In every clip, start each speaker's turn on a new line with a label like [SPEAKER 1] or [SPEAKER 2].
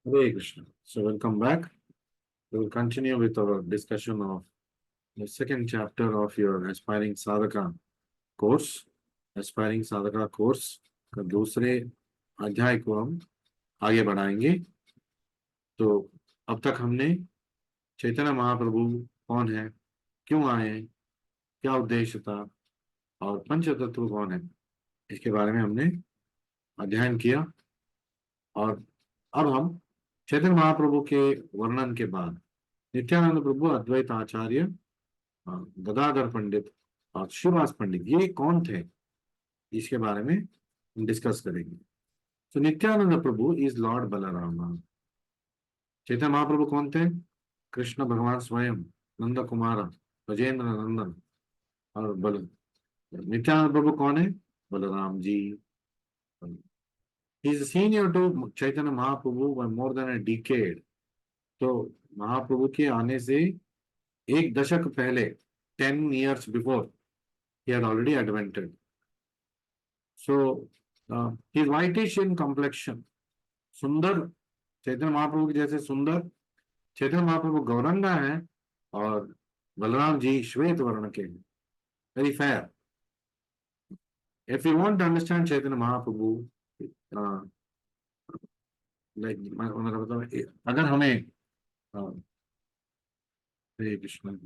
[SPEAKER 1] Hare Krishna. So welcome back. We will continue with our discussion of the second chapter of your Aspiring Sadhaka course. Aspiring Sadhaka course का दूसरे अध्याय को हम आगे बढ़ाएंगे। तो अब तक हमने चैतन्य महाप्रभु कौन है, क्यों आए, क्या उद्देश्य था और पंच तत्व कौन है, इसके बारे में हमने अध्ययन किया। और अब हम चैतन्य महाप्रभु के वर्णन के बाद नित्यानंद प्रभु, अद्वैत आचार्य, गदाधर पंडित और श्रीवास पंडित ये कौन थे, इसके बारे में डिस्कस करेंगे। तो नित्यानंद प्रभु इज लॉर्ड बलरामा। चैतन्य महाप्रभु कौन थे? कृष्ण भगवान स्वयं, नंद कुमार, गजेंद्र नंदन। और नित्यानंद प्रभु कौन है? Balaram ji. He is senior to Chaitanya Mahaprabhu by more than a decade. तो महाप्रभु के आने से एक दशक पहले, 10 years before, he had already advented. So his whitish in complexion, सुंदर, चैतन्य महाप्रभु के जैसे सुंदर। चैतन्य महाप्रभु गौरंगा है और बलराम जी श्वेत वर्ण के हैं, very fair. If you want to understand Chaitanya Mahaprabhu, मतलब अगर हमें हरे कृष्ण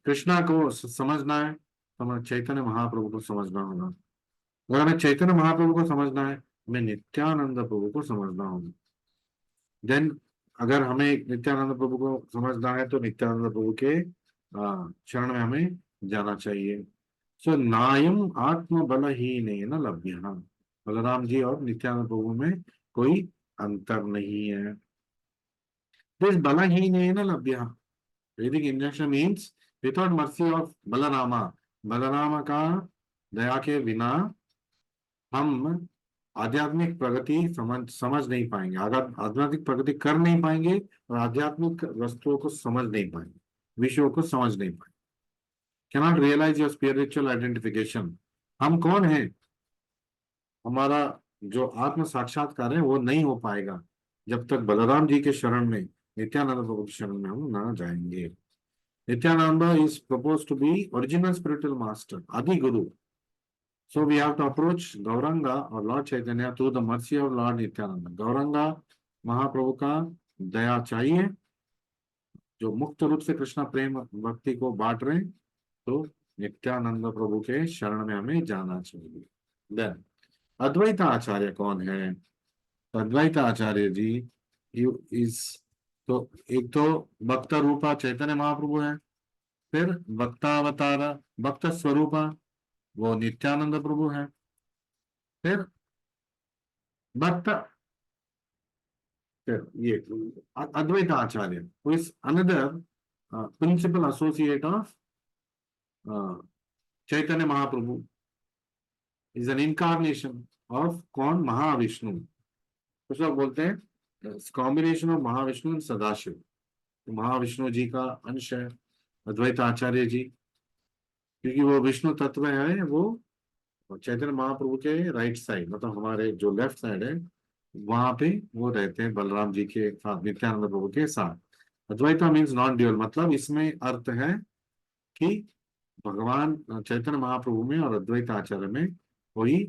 [SPEAKER 1] कृष्णा को समझना है तो हमें चैतन्य महाप्रभु को समझना होगा। अगर हमें चैतन्य महाप्रभु को समझना है, हमें नित्यानंद प्रभु को समझना होगा। देन अगर हमें नित्यानंद प्रभु को समझना है तो नित्यानंद प्रभु के शरण में हमें जाना चाहिए। सो नायम आत्म बल ही नहीं न लभ्य। बलराम जी और नित्यानंद प्रभु में कोई अंतर नहीं है। दिस बल ही नहीं न लभ्य। वैदिक injunction means without mercy of Balarama, Balarama का दया के बिना हम आध्यात्मिक प्रगति समझ नहीं पाएंगे, आध्यात्मिक प्रगति कर नहीं पाएंगे और आध्यात्मिक वस्तुओं को समझ नहीं पाएंगे, विषयों को समझ नहीं पाएंगे। Cannot realise your spiritual identification. हम कौन है, हमारा जो आत्म साक्षात्कार है वो नहीं हो पाएगा जब तक बलराम जी के शरण में, नित्यानंद प्रभु के शरण में हम ना जाएंगे। Nityananda is proposed to be original spiritual master, Adi Guru. So we have to approach Gauranga or Lord Chaitanya through the mercy of Lord Nityananda. Gauranga महाप्रभु का दया चाहिए, जो मुक्त रूप से कृष्णा प्रेम भक्ति को बांट रहे हैं, तो नित्यानंद प्रभु के शरण में हमें जाना चाहिए। देन अद्वैत आचार्य कौन है? अद्वैत आचार्य जी इस, तो एक तो भक्त रूपा चैतन्य महाप्रभु है, फिर भक्तावतारा भक्त स्वरूपा वो नित्यानंद प्रभु है, फिर भक्त, फिर ये Advaita Acharya who is another principal associate of Chaitanya Mahaprabhu, is an incarnation of कौन? महाविष्णु। कुछ लोग बोलते हैं combination of Mahavishnu and Sadashiv. तो महाविष्णु जी का अंश है अद्वैत आचार्य जी, क्योंकि वो विष्णु तत्व है, वो चैतन्य महाप्रभु के राइट साइड, मतलब हमारे जो लेफ्ट साइड है वहां पे वो रहते हैं बलराम जी के साथ, नित्यानंद प्रभु के साथ। अद्वैता मीन्स नॉन ड्यूअल, मतलब इसमें अर्थ है कि भगवान चैतन्य महाप्रभु में और अद्वैत आचार्य में कोई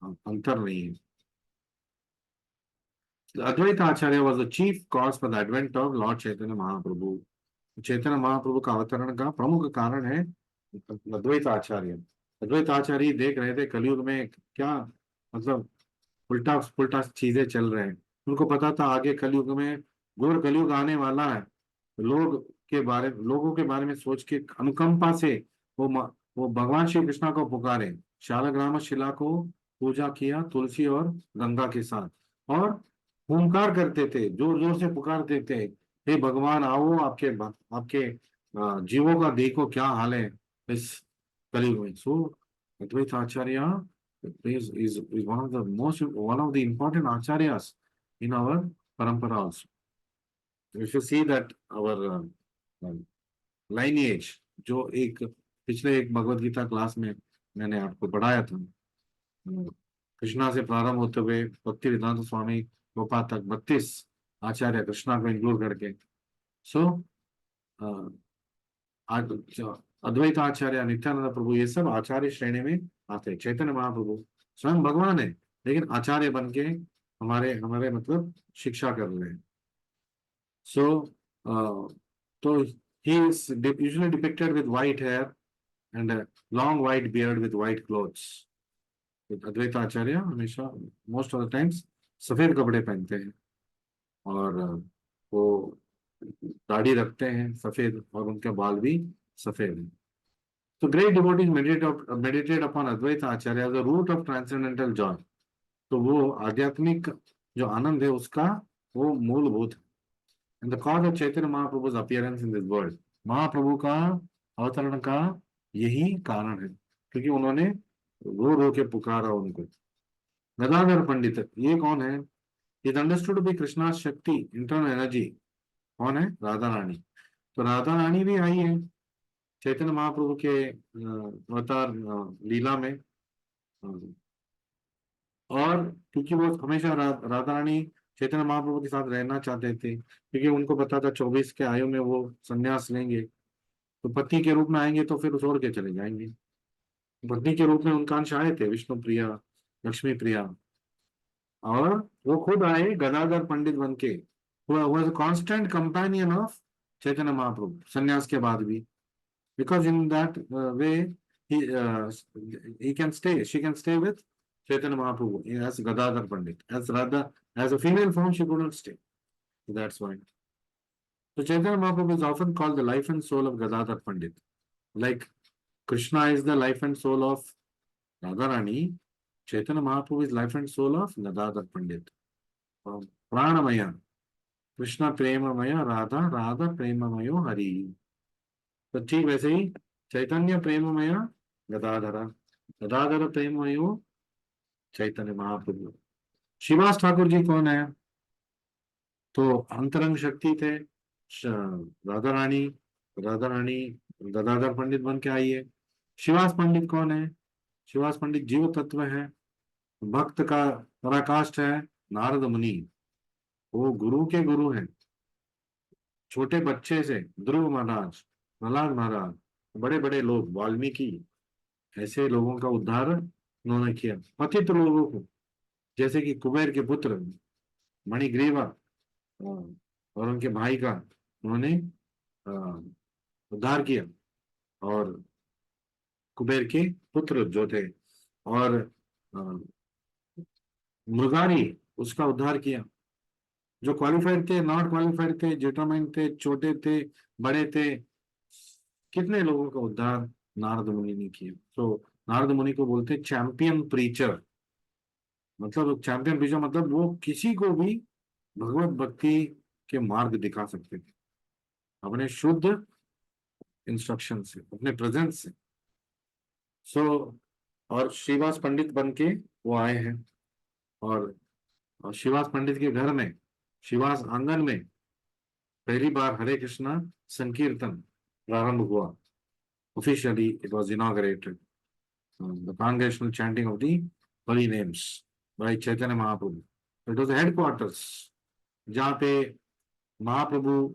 [SPEAKER 1] अंतर नहीं है। Advaita Acharya was the chief cause for the advent of lord Chaitanya Mahaprabhu. Chaitanya Mahaprabhu का अवतरण का प्रमुख कारण है अद्वैत आचार्य। अद्वैत आचार्य देख रहे थे कलयुग में क्या, मतलब उल्टा पुल्टा चीजें चल रहे हैं। उनको पता था आगे कलयुग में घोर कलयुग आने वाला है। लोगों के बारे में सोच के अनुकंपा से वो भगवान श्री कृष्णा को पुकारे, शालग्राम शिला को पूजा किया तुलसी और गंगा के साथ, और हुंकार करते थे, जोर जोर से पुकारते थे, हे भगवान आओ, आपके जीवों का देखो क्या हाल है इस कलयुग में। सो अद्वैत आचार्य is one of the important acharyas in our parampara also. If you see that our lineage, जो एक पिछले एक भगवत गीता क्लास में मैंने आपको पढ़ाया था, कृष्णा से प्रारंभ होते हुए भक्ति वेदांत स्वामी गोपा तक 32 आचार्य कृष्णा को इंक्लूड करके। सो अद्वैत आचार्य, नित्यानंद प्रभु, ये सब आचार्य श्रेणी में आते हैं। चैतन्य महाप्रभु स्वयं भगवान है, लेकिन आचार्य बन के हमारे हमारे मतलब शिक्षा कर रहे हैं। सो तो he is usually depicted with white hair and a long white beard with white clothes। अद्वैत आचार्य हमेशा मोस्ट ऑफ द टाइम्स सफेद कपड़े पहनते हैं, और वो दाढ़ी रखते हैं सफेद, और उनके बाल भी सफेद हैं। तो great devotees meditate upon Advaita Acharya as the root of transcendental joy. तो वो आध्यात्मिक जो आनंद है उसका वो मूलभूत है। And the cause of Chaitanya Mahaprabhu's appearance in this world, Mahaprabhu का अवतरण का यही कारण है, क्योंकि उन्होंने रो रो के पुकारा उनको। गदाधर पंडित, ये कौन है? Is understood to be Krishna shakti, internal energy. कौन है? राधा रानी। तो राधा रानी भी आई है चैतन्य महाप्रभु के अवतार लीला में। और क्योंकि वो हमेशा राधा रानी चैतन्य महाप्रभु के साथ रहना चाहते थे, क्योंकि उनको पता था 24 के आयु में वो संन्यास लेंगे, तो पति के रूप में आएंगे तो फिर छोड़ के चले जाएंगे। पत्नी के रूप में उनका अंश आए थे, विष्णु प्रिया, लक्ष्मी प्रिया, और वो खुद आए गदाधर पंडित बन के। Was a constant companion of Chaitanya Mahaprabhu संन्यास के बाद भी, because in that way he he can stay, she can stay with Chaitanya Mahaprabhu as Gadadhar Pandit. As Radha, as a female form, she could not stay. That's why. So Chaitanya Mahaprabhu is often called the life and soul of Gadadhar Pandit. Like Krishna is the life and soul of Radharani, Chaitanya Mahaprabhu is life and soul of Gadadhar Pandit. Pranamaya, Krishna Premamaya, Radha, Radha Premamayo Hari. तो ठीक वैसे ही चैतन्य प्रेममय गदाधर, गदाधर प्रेममयो चैतन्य महाप्रभु। शिवास ठाकुर जी कौन है? तो अंतरंग शक्ति थे राधा रानी, राधा रानी गदाधर पंडित बन के आई है। शिवास पंडित कौन है? शिवास पंडित जीव तत्व है, भक्त का पराकाष्ठ है, नारद मुनि। वो गुरु के गुरु हैं, छोटे बच्चे से ध्रुव महाराज, प्रहलाद महाराज, बड़े बड़े लोग, वाल्मीकि, ऐसे लोगों का उद्धार उन्होंने किया। पतित लोगों को, जैसे कि कुबेर के पुत्र मणिग्रीवा और उनके भाई का उन्होंने उद्धार किया, और कुबेर के पुत्र जो थे, और मृगारी, उसका उद्धार किया। जो क्वालिफाइड थे, नॉट क्वालिफाइड थे, डिटरमाइंड थे, छोटे थे, बड़े थे, कितने लोगों का उद्धार नारद मुनि ने किया। तो नारद मुनि को बोलते चैंपियन प्रीचर। मतलब चैंपियन प्रीचर मतलब वो किसी को भी भगवत भक्ति के मार्ग दिखा सकते थे अपने शुद्ध इंस्ट्रक्शन से, अपने प्रेजेंस से। सो और श्रीवास पंडित बन के वो आए हैं, और श्रीवास पंडित के घर में, श्रीवास आंगन में पहली बार हरे कृष्णा संकीर्तन प्रारंभ हुआ। Officially it was inaugurated, the congregational chanting of the holy names by Chaitanya Mahaprabhu. It was the headquarters जहाँ पे महाप्रभु,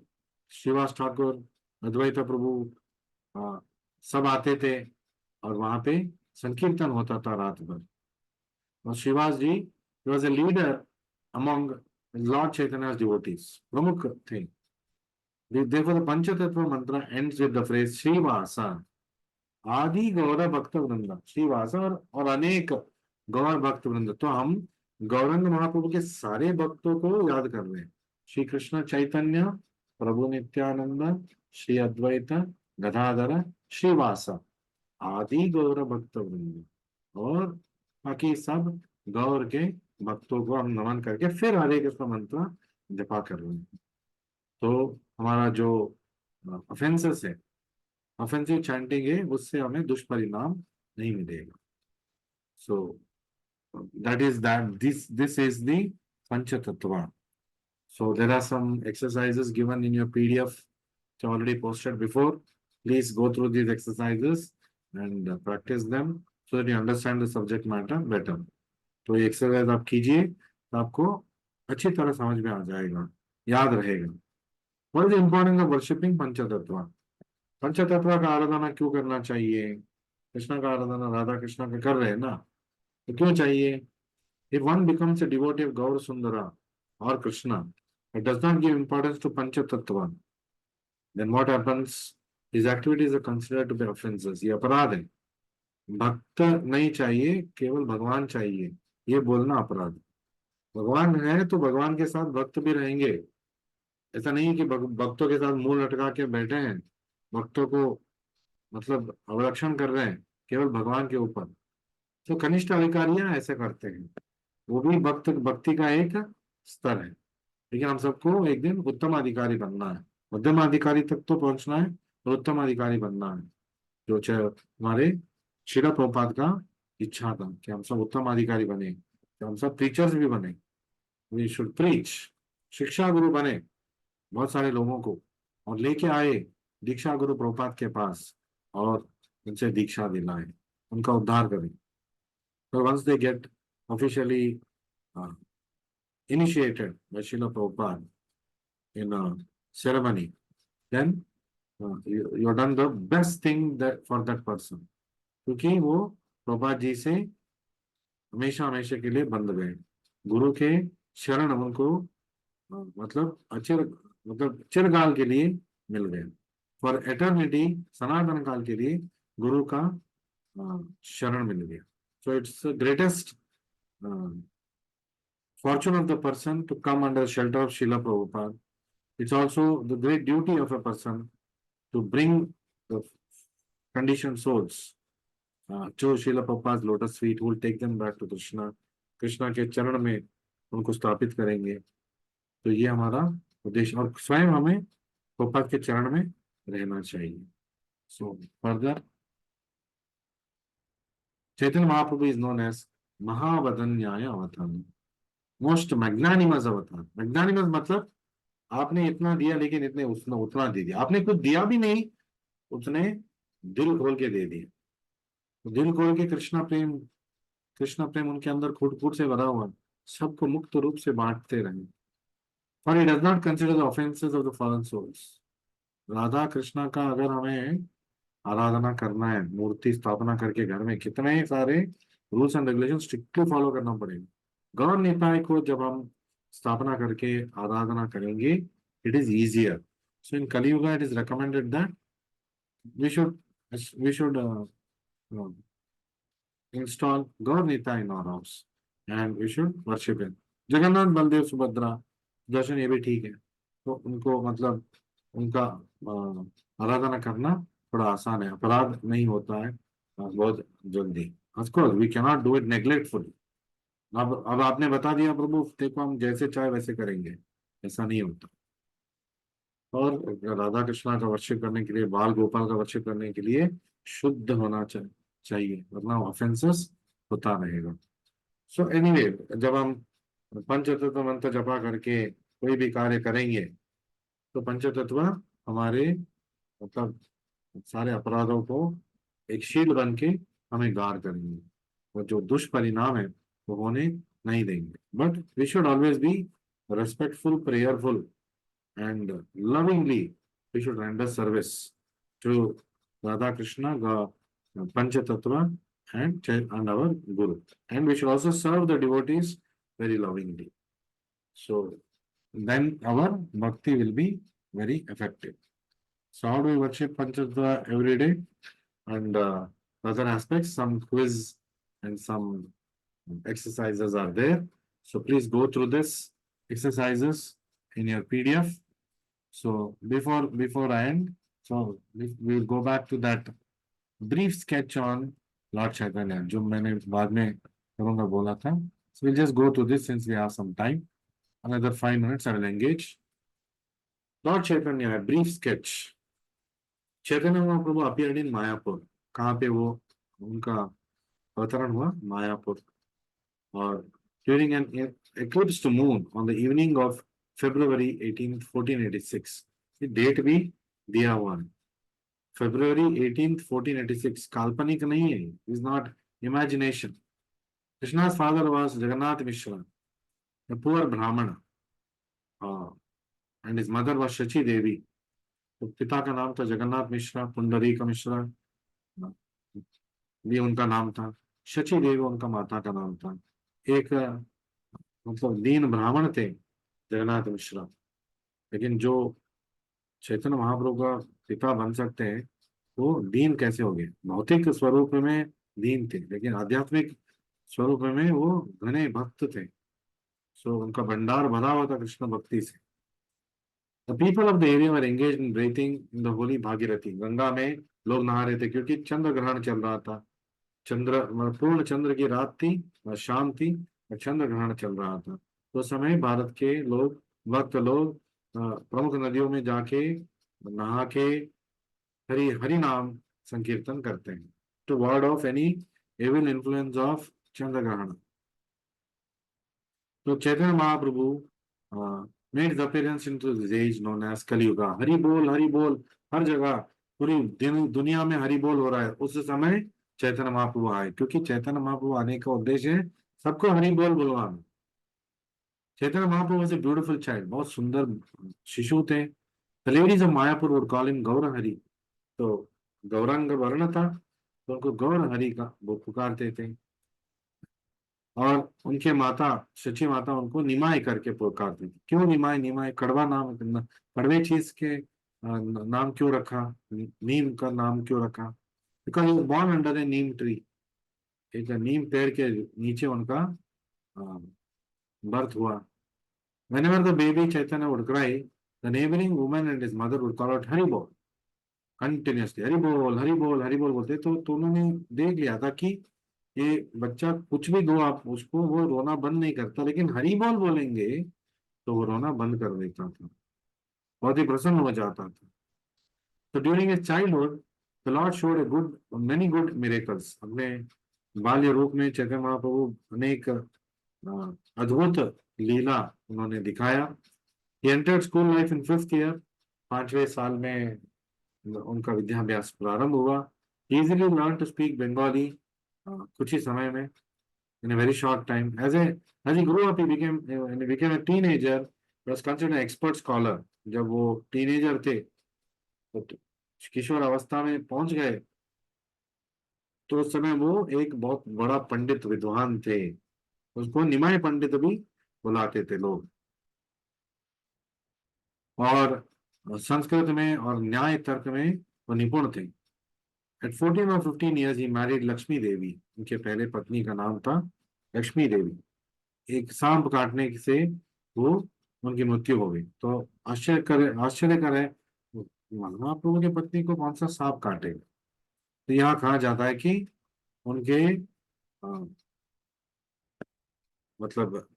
[SPEAKER 1] श्रीवास ठाकुर, अद्वैत प्रभु सब आते थे, और वहां पे संकीर्तन होता था रात भर। और श्रीवास जी was a leader among Lord Chaitanya's devotees, प्रमुख थे। Therefore the Panchatattva mantra ends with the phrase Srivasa, आदि गौर भक्त वृंद। श्रीवास और अनेक गौर भक्त वृंद। तो हम गौरंग महाप्रभु के सारे भक्तों को याद कर रहे हैं। श्री कृष्ण चैतन्य प्रभु नित्यानंद, श्री अद्वैत गदाधर श्रीवास आदि गौर भक्त वृंद, और बाकी सब गौर के भक्तों को हम नमन करके फिर हरे कृष्ण मंत्र जपा कर रहे हैं। तो हमारा जो ऑफेंसेस है, ऑफेंसिव चैंटिंग है, उससे हमें दुष्परिणाम नहीं मिलेगा। So that is that this is the Panchatattva. So there are some exercises given in your PDF already posted before. Please go through these exercises and practice them so that you understand the subject matter better. तो ये exercise आप कीजिए, तो आपको अच्छी तरह समझ में आ जाएगा, याद रहेगा। What is importance of worshipping पंचतत्व? पंचतत्व का आराधना क्यों करना चाहिए? कृष्ण का आराधना राधा कृष्ण का कर रहे हैं ना, तो क्यों चाहिए? If one becomes a devotee of Gaur Sundara और Krishna, it does not give importance to Panchatattva, then what happens? His activities are considered to be offenses, ये अपराध है। भक्त नहीं चाहिए, केवल भगवान चाहिए, ये बोलना अपराध। भगवान है तो भगवान के साथ भक्त भी रहेंगे। ऐसा नहीं है कि भक्तों के साथ मुंह लटका के बैठे हैं, भक्तों को मतलब अवरक्षण कर रहे हैं केवल भगवान के ऊपर। तो कनिष्ठ अधिकारियां ऐसे करते हैं, वो भी भक्त भक्ति का एक स्तर है। लेकिन हम सबको एक दिन उत्तम अधिकारी बनना है, मध्यम अधिकारी तक तो पहुंचना है, और उत्तम अधिकारी बनना है, जो हमारे शिला प्रभुपाद का इच्छा था कि हम सब उत्तम अधिकारी बने, कि हम सब प्रीचर्स भी बने, वी शुड प्रीच, शिक्षा गुरु बने बहुत सारे लोगों को, और लेके आए दीक्षा गुरु प्रभुपाद के पास, और उनसे दीक्षा दिलाए, उनका उद्धार करें। तो once they get officially initiated by Srila Prabhupada in a ceremony, then you've done the best thing that for that person, क्योंकि वो प्रभुपाद जी से हमेशा हमेशा के लिए बंध गए, गुरु के शरण उनको मतलब अचिर मतलब चिरकाल के लिए मिल गए, फॉर एटर्निटी, सनातन काल के लिए गुरु का शरण मिल गया। So it's greatest fortune of the person to come under the shelter of Srila Prabhupada. It's also the great duty of a person to bring the conditioned souls to Srila Prabhupada's lotus feet, who will take them back to Krishna. Krishna के चरण में उनको स्थापित करेंगे। तो ये हमारा उद्देश्य, और स्वयं हमें प्रभुपाद के चरण में रहना चाहिए। So further, Chaitanya Mahaprabhu is known as Mahavadanya avatar, most magnanimous अवतार। मैग्नानिमस मतलब आपने इतना दिया लेकिन इतने उसने उतना दे दिया, आपने कुछ दिया भी नहीं, उसने दिल खोल के दे दिया। तो दिल खोल के कृष्णा प्रेम उनके अंदर फूट फूट से भरा हुआ, सबको मुक्त रूप से बांटते रहे। For he does not consider the offences of the fallen souls. Radha Krishna का अगर हमें आराधना करना है, मूर्ति स्थापना करके घर में कितने सारे rules and regulation strictly follow करना पड़ेगा। गौर निताय को जब हम स्थापना करके आराधना करेंगे, it is easier. So in Kali Yuga, it is recommended that we should uh, install Gaur Nita in our house and we should worship him. Jagannath Baladev Subhadra दर्शन, ये भी ठीक है, तो उनको मतलब उनका आराधना करना थोड़ा आसान है, अपराध नहीं होता है बहुत जल्दी। Of course, we cannot do it neglectfully. अब आपने बता दिया प्रभु देखो हम जैसे चाहे वैसे करेंगे, ऐसा नहीं होता। और राधा कृष्णा का वर्शिप करने के लिए, बाल गोपाल का वर्शिप करने के लिए शुद्ध होना चाहिए, वरना ऑफेंसेस होता रहेगा। सो एनीवे, जब हम पंचतत्व मंत्र जपा करके कोई भी कार्य करेंगे, तो पंचतत्व हमारे मतलब सारे अपराधों को एक शील बन के हमें गार करेंगे, और जो दुष्परिणाम है वो होने नहीं देंगे। But we should always be respectful, prayerful, and lovingly we should render service to Radha Krishna, Panchatattva, and our Guru. And we should also serve the devotees very lovingly. So then our bhakti will be very effective. So how do we worship Panchatattva every day? And other aspects, some quiz and some exercises are there. So please go through this exercises in your PDF. So before I end, so we will go back to that brief sketch on Lord Chaitanya, जो मैंने बाद में करूँगा बोला था. So we'll just go to this since we have some time. Another 5 minutes I will engage. Lord Chaitanya, a brief sketch. Chaitanya Mahaprabhu appeared in Mayapur. कहाँ पे वो उनका अवतरण हुआ? मायापुर. और during an eclipsed moon on the evening of February 18, 1486. ये date भी दिया हुआ है, February 18th, 1486. काल्पनिक नहीं है, is not imagination. Krishna's father was Jagannath Mishra. Poor Brahmin, and his mother was Shachi Devi. तो पिता का नाम था जगन्नाथ मिश्रा, पुंडरीक मिश्रा, ये उनका नाम था। शची देवी उनका माता का नाम था। एक मतलब दीन ब्राह्मण थे जगन्नाथ मिश्रा। लेकिन जो चैतन्य महाप्रभु का पिता बन सकते हैं, वो दीन कैसे हो गए? भौतिक स्वरूप में दीन थे, लेकिन आध्यात्मिक स्वरूप में वो घने भक्त थे। सो उनका भंडार भरा हुआ था कृष्ण भक्ति से। The people of the area were engage in breathing in the Holi Bhagirathi. Ganga में लोग नहा रहे थे क्योंकि चंद्र ग्रहण चल रहा था। चंद्र मतलब पूर्ण चंद्र की रात थी और शाम थी, और चंद्र ग्रहण चल रहा था। तो उस समय भारत के लोग, भक्त लोग, प्रमुख नदियों में जाके नहा के हरि हरि नाम संकीर्तन करते हैं, to ward off any evil influence of chandra grahan. तो Chaitanya Mahaprabhu made the appearance into this age known as Kaliyuga. Hari बोल हर जगह, पूरी दुनिया में हरि बोल हो रहा है। उस समय चैतन्य महाप्रभु आए, क्योंकि चैतन्य महाप्रभु आने का उद्देश्य है सबको हरि बोल बुलवाना। Chaitanya Mahaprabhu was a beautiful child, बहुत सुंदर शिशु थे। The ladies of Mayapur would call him Gaur Hari. तो गौरांग वर्ण था, तो उनको गौर हरि का वो पुकारते थे। और उनके माता शची माता उनको निमाय करके पुकारती थी। क्यों निमाय? निमाय कड़वा नाम, कड़वे चीज के नाम क्यों रखा? नीम का नाम क्यों रखा? Because born under A Neem tree. एक नीम पेड़ के नीचे उनका बर्थ हुआ। Whenever the baby Chaitanya would cry, the neighboring woman and his mother would call out Hari Bol continuously. Hari Bol, Hari Bol, Hari Bol बोलते। तो उन्होंने देख लिया था कि ये बच्चा कुछ भी दो आप उसको, वो रोना बंद नहीं करता, लेकिन हरी बोल बोलेंगे तो वो रोना बंद कर देता था, बहुत ही प्रसन्न हो जाता था। तो during his childhood, the Lord showed a good many good miracles। अपने बाल्य रूप में चैतन्य महाप्रभु अनेक अद्भुत लीला उन्होंने दिखाया। He entered school life in 5th year। 5वें साल में उनका विद्याभ्यास प्रारंभ हुआ। He easily learned to speak Bengali कुछ ही समय में, in a very short time। As he grew up, when he became a teenager, he was considered an expert scholar। जब वो टीनेजर थे, तो किशोर अवस्था में पहुंच गए, तो उस समय वो एक बहुत बड़ा पंडित विद्वान थे। उसको निमाय पंडित भी बुलाते थे लोग। और संस्कृत में और न्याय तर्क में वो निपुण थे। एट 14 और 15 ईयर्स ही मैरिड लक्ष्मी देवी। उनके पहले पत्नी का नाम था लक्ष्मी देवी। एक सांप काटने से वो उनकी मृत्यु हो गई। तो आश्चर्य कर है, महाप्रभु की पत्नी को कौन सा सांप काटेगा? तो यहाँ कहा जाता है कि उनके अ, मतलब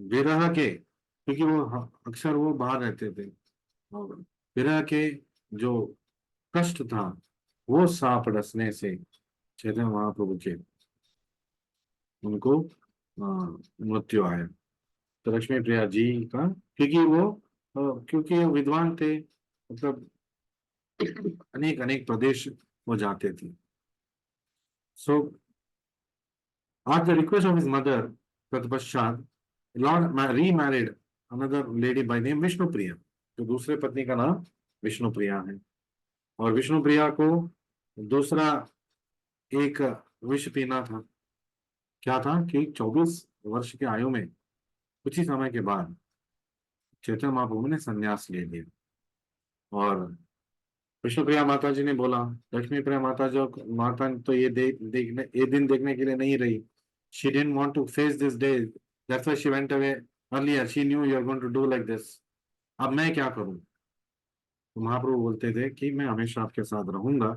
[SPEAKER 1] विरह के, क्योंकि वो अक्सर वो बाहर रहते थे, और विरह के जो कष्ट था, वो सांप डसने से चैतन्य महाप्रभु के उनको मृत्यु आया। तो लक्ष्मी प्रिया जी का, क्योंकि वो विद्वान थे, मतलब अनेक अनेक प्रदेश वो जाते थे। So at the request of his mother, तत्पश्चात lord remarried another lady by name Vishnu Priya. तो दूसरे पत्नी का नाम विष्णु प्रिया है। और विष्णु प्रिया को दूसरा एक विष पीना था। क्या था कि 24 वर्ष की आयु में कुछ ही समय के बाद चैतन्य महाप्रभु ने संन्यास ले लिया। और विष्णु प्रिया माता जी ने बोला, लक्ष्मी प्रिया माता तो ये दिन देखने के लिए नहीं रही। She didn't want to face this day, that's why she went away earlier. She knew you are going to do like this. अब मैं क्या करूं? तो महाप्रभु बोलते थे कि मैं हमेशा आपके साथ रहूंगा,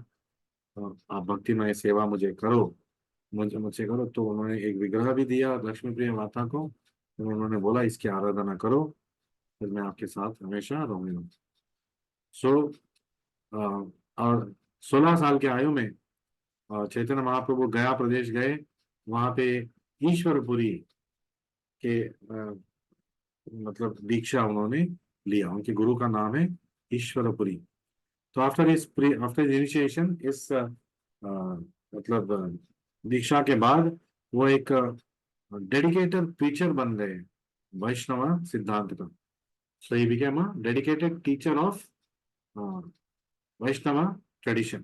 [SPEAKER 1] और आप भक्तिमय सेवा मुझे करो, मुझसे करो। तो उन्होंने एक विग्रह भी दिया लक्ष्मी प्रिय माता को। तो उन्होंने बोला, इसकी आराधना करो, फिर मैं आपके साथ हमेशा रहूंगा। सो और 16 साल की आयु में चैतन्य महाप्रभु गया प्रदेश गए। वहां पे ईश्वरपुरी के मतलब दीक्षा उन्होंने लिया। उनके गुरु का नाम है ईश्वरपुरी। तो आफ्टर इनिशिएशन, इस मतलब दीक्षा के बाद वो एक डेडिकेटेड प्रीचर बन गए वैष्णव सिद्धांत का। So he became a dedicated teacher of Vaishnava tradition,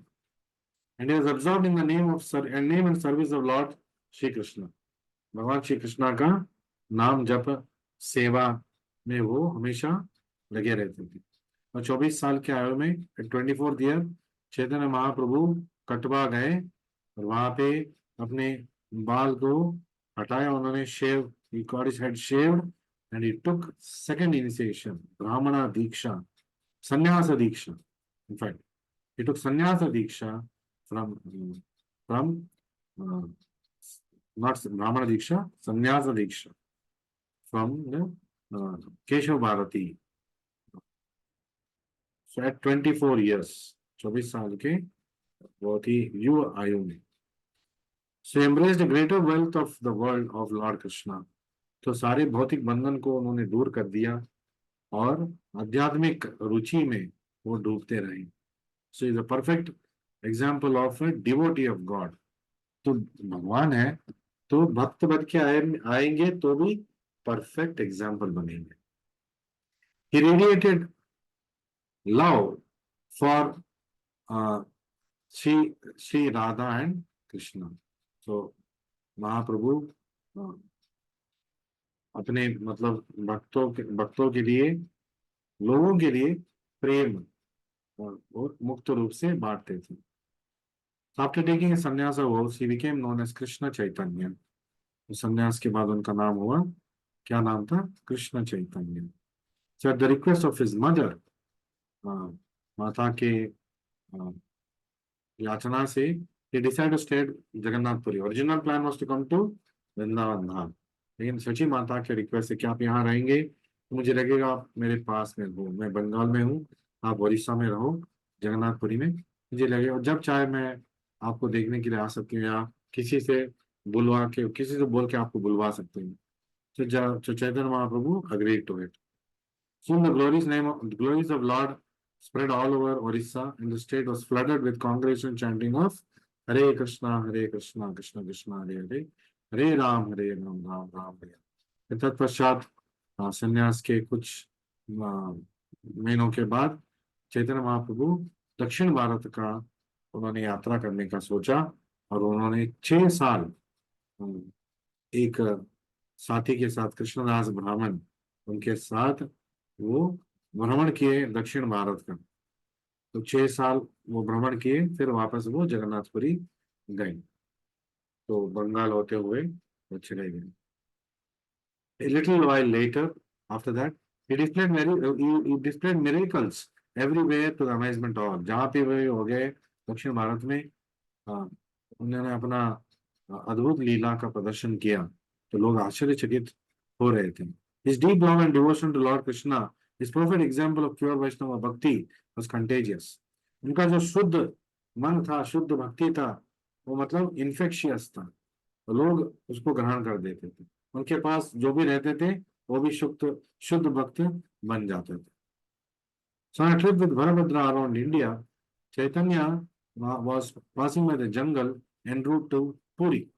[SPEAKER 1] and is absorbed in the name and service of lord Shri Krishna. भगवान श्री कृष्णा का नाम जप सेवा में वो हमेशा लगे रहते थे। और 24 साल के आयु में 24th ईयर चैतन्य महाप्रभु कटवा गए और वहां पे अपने बाल को हटाया उन्होंने, शेव, he got his head shaved and he took second initiation, brahmana diksha, sannyasa diksha. In fact, he took sannyasa diksha from uh, not brahmana diksha, sannyasa diksha from the Keshav Bharati. So at 24 years, 24 साल के बहुत ही युवा आयु में, so embraced a greater wealth of the world of Lord Krishna. तो सारे भौतिक बंधन को उन्होंने दूर कर दिया और आध्यात्मिक रुचि में वो डूबते रहे। So is a perfect example of a devotee of God. तो भगवान है तो भक्त बन के आएंगे तो भी परफेक्ट एग्जाम्पल बनेंगे। He radiated love for Shri Shri Radha and Krishna. तो महाप्रभु अपने मतलब भक्तों के लिए, लोगों के लिए प्रेम और मुक्त रूप से बांटते थे। After taking sannyas he became known as Krishna Chaitanya. संन्यास के बाद उनका नाम हुआ, क्या नाम था? Krishna Chaitanya. So at the request of his mother, माता के याचना से, he decided to stay at Jagannathpuri. Original plan was to come to Vrindavan Dham, लेकिन सची माता के रिक्वेस्ट से कि आप यहाँ रहेंगे तो मुझे लगेगा आप मेरे पास में हो, मैं बंगाल में हूँ, आप उड़ीसा में रहो जगन्नाथपुरी में, मुझे लगेगा जब चाहे मैं आपको देखने के लिए आ सकती हूँ, या किसी से किसी से बोल के आपको बुलवा सकते हैं। तो Chaitanya Mahaprabhu agreed to it. Soon the glories of Lord spread all over Orissa, and the state was flooded with congregation chanting of Hare Krishna, Krishna Krishna, Hare Hare, Hare Ram, Ram Ram Hare। तत्पश्चात संन्यास के कुछ महीनों के बाद चैतन्य महाप्रभु दक्षिण भारत का उन्होंने यात्रा करने का सोचा, और उन्होंने 6 साल एक साथी के साथ, कृष्णदास ब्राह्मण, उनके साथ वो भ्रमण किए दक्षिण भारत का। तो 6 साल वो भ्रमण किए, फिर वापस वो जगन्नाथपुरी गए, तो बंगाल होते हुए वो चले गए। A little while later, after that, he displayed miracles everywhere to the amazement of। जहाँ पे वे हो गए दक्षिण भारत में, उन्होंने अपना अद्भुत लीला का प्रदर्शन किया, तो लोग आश्चर्यचकित हो रहे थे। His deep love and devotion to Lord Krishna, his perfect example of pure Vaishnava bhakti was contagious। उनका जो शुद्ध मन था, शुद्ध भक्ति था, वो मतलब इन्फेक्शियस था, तो लोग उसको ग्रहण कर देते थे। उनके पास जो भी रहते थे वो भी शुद्ध भक्त बन जाते थे। So on a trip with Bharabhadra around India, Chaitanya was passing by the jungle en route to Puri।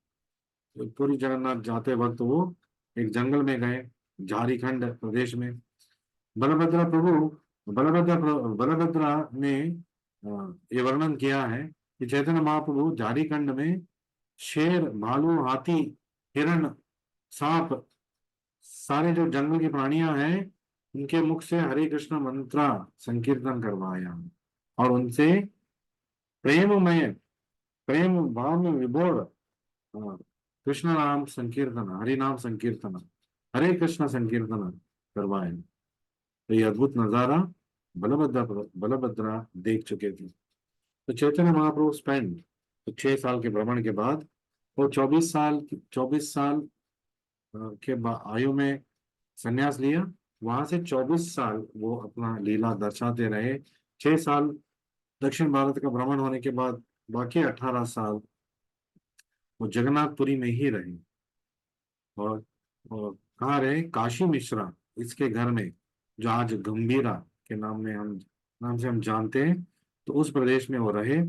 [SPEAKER 1] Puri Jagannath जाते वक्त वो एक जंगल में गए, झारखंड प्रदेश में। बलभद्रा ने ये वर्णन किया है कि चैतन्य महाप्रभु झारखंड में शेर, भालू, हाथी, हिरण, सांप, सारे जो जंगल की प्राणियां हैं, उनके मुख से हरे कृष्ण मंत्र संकीर्तन करवाया, और उनसे प्रेम भाव में विभोर कृष्ण नाम संकीर्तन, हरि नाम संकीर्तन, हरे कृष्ण संकीर्तन करवाए। तो ये अद्भुत नजारा बलभद्रा देख चुके थे। तो चैतन्य महाप्रभु स्पेंड, तो 6 साल के भ्रमण के बाद वो 24 साल के आयु में संन्यास लिया। वहां से 24 साल वो अपना लीला दर्शाते रहे। 6 साल दक्षिण भारत का भ्रमण होने के बाद बाकी 18 साल वो जगन्नाथपुरी में ही रहे। और, और कहाँ रहे? काशी मिश्रा इसके घर में, जो आज गंभीरा के नाम से हम जानते हैं, तो उस प्रदेश में वो रहे।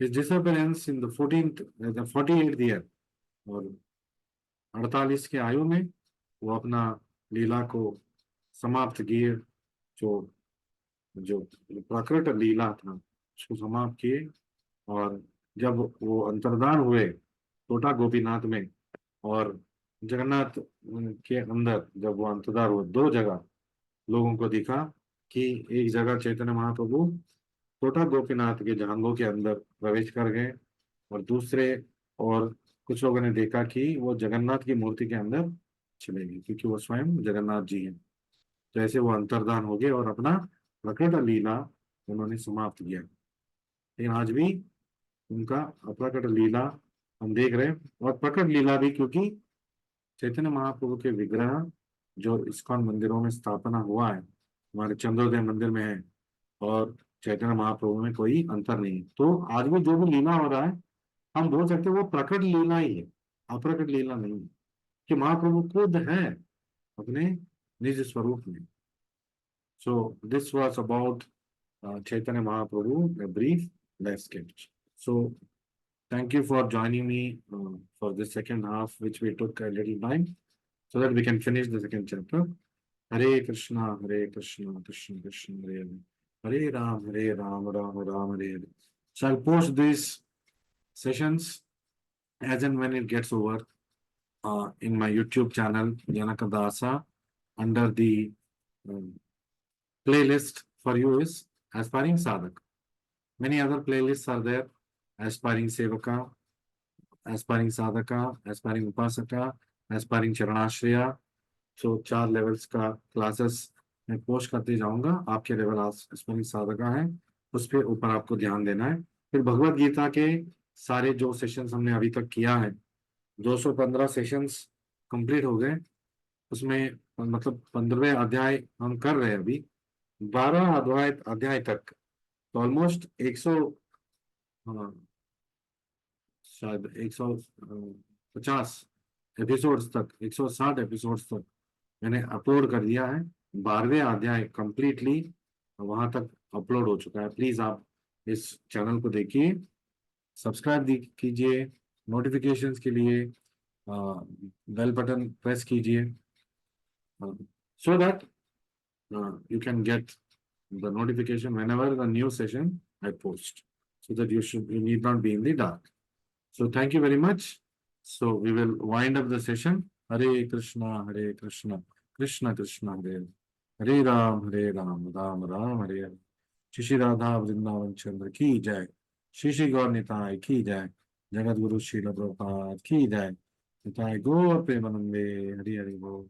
[SPEAKER 1] His disappearance in the 48th year, और 48 की आयु में वो अपना लीला को समाप्त किए। जो जो प्रकट लीला था उसको समाप्त किए। और जब वो अंतर्धान हुए छोटा गोपीनाथ में और जगन्नाथ के अंदर, जब वो अंतर्धान हुए, दो जगह लोगों को दिखा कि एक जगह चैतन्य महाप्रभु छोटा गोपीनाथ के जांघों के अंदर प्रवेश कर गए, और दूसरे, और कुछ लोगों ने देखा कि वो जगन्नाथ की मूर्ति के अंदर चले गए, क्योंकि वो स्वयं जगन्नाथ जी हैं। तो ऐसे वो अंतर्धान हो गए और अपना प्रकट लीला उन्होंने समाप्त किया। लेकिन आज भी उनका अप्रकट लीला हम देख रहे हैं, और प्रकट लीला भी क्योंकि चैतन्य महाप्रभु के विग्रह जो इस्कॉन मंदिरों में स्थापना हुआ है, हमारे चंद्रोदय मंदिर में है, और चैतन्य महाप्रभु में कोई अंतर नहीं है। तो आज भी जो भी लीला हो रहा है, हम बोल सकते हैं वो प्रकट लीला ही है, अप्रकट लीला नहीं है, कि महाप्रभु खुद है अपने निज स्वरूप में। So this was about Chaitanya Mahaprabhu, a brief life sketch. So, thank you for joining me for the second half, which we took a little time, so that we can finish the second chapter. Hare Krishna, Krishna Krishna, Hare Hare, Hare Ram, Ram Ram, Hare Hare. So, I'll post these sessions as and when it gets over in my YouTube channel, Janakadasa, under the um, playlist for you is Aspiring Sadhak. Many other playlists are there: Aspiring Sevaka, Aspiring Sadhaka, Aspiring Upasaka, Aspiring Charanashriya. So 4 levels का classes मैं post करते जाऊंगा। आपके level aspiring sadhaka है, उस पे ऊपर आपको ध्यान देना है। फिर भगवत गीता के सारे जो सेशंस हमने अभी तक किया है, 215 सेशंस कंप्लीट हो गए। उसमें मतलब 15वें अध्याय हम कर रहे हैं अभी, 12 अध्याय अध्याय तक, तो ऑलमोस्ट 100, हाँ, शायद 150 एपिसोड्स तक, 160 एपिसोड्स तक मैंने अपलोड कर दिया है। 12वें अध्याय कंप्लीटली वहां तक अपलोड हो चुका है। प्लीज आप इस चैनल को देखिए, सब्सक्राइब कीजिए, नोटिफिकेशंस के लिए बेल बटन प्रेस कीजिए, so that you can get the notification whenever the new session I post, so that you need not be in the dark. So thank you very much. So we will wind up the session. Hare Krishna, Krishna Krishna, Hare Hare Ram, Ram Ram, Hare Hare. Shri Shri Radha Vrindavan Chandra की जय, श्री श्री गौर निताय की जय, जगत गुरु श्रील प्रभुपाद की जय, निताय गौर प्रेमानंदे, हरि हरि बोल।